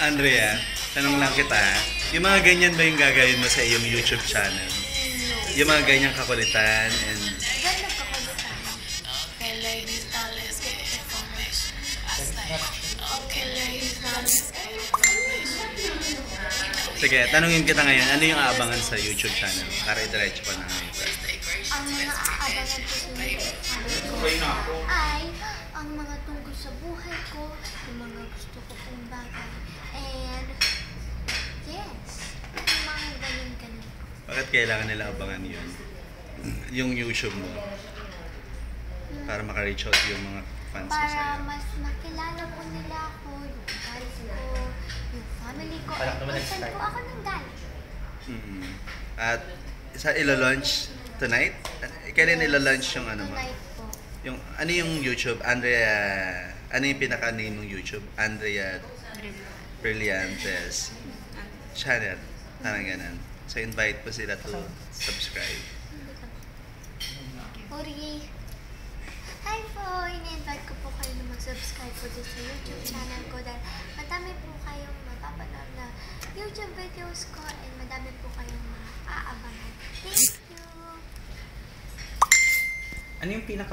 Andrea, tanong lang kita, yung mga ganyan ba yung gagawin mo sa iyong YouTube channel? Yung mga ganyang kakulitan and... Ganda kakulitan. Okay, ladies, now let's get the information. Okay, ladies, now let's get the information. Sige, tanungin kita ngayon, ano yung aabangan sa YouTube channel? Para i-diretso pa na ngayon. Ang mga aabangan ko sa YouTube channel ko ay ang mga tungkol sa buhay ko, yung mga gusto ko pong bagay, and yes, yung mga ganun-ganun. Bakit kailangan nila abangan yun? Yung YouTube mo? Para maka-reach out yung mga fans mo Para sa'yo. mas makilala po nila ako, yung guys ko, yung family ko, at kung saan po ako nanggaling. At sa ilo-launch tonight? Kailan ilo-launch yung ano mo? Tonight po. Yung, ano yung YouTube? Andrea, ano yung pinaka-name ng YouTube? Andrea Brillantes channel. Parang ganun. So invite po sila to subscribe. Uri. Hi po! Ini-invite ko po kayo na mag-subscribe po dito sa YouTube channel ko dahil madami po kayong mapapanood na YouTube videos ko and madami po kayong maaabangan. Thank you! Ano yung pinaka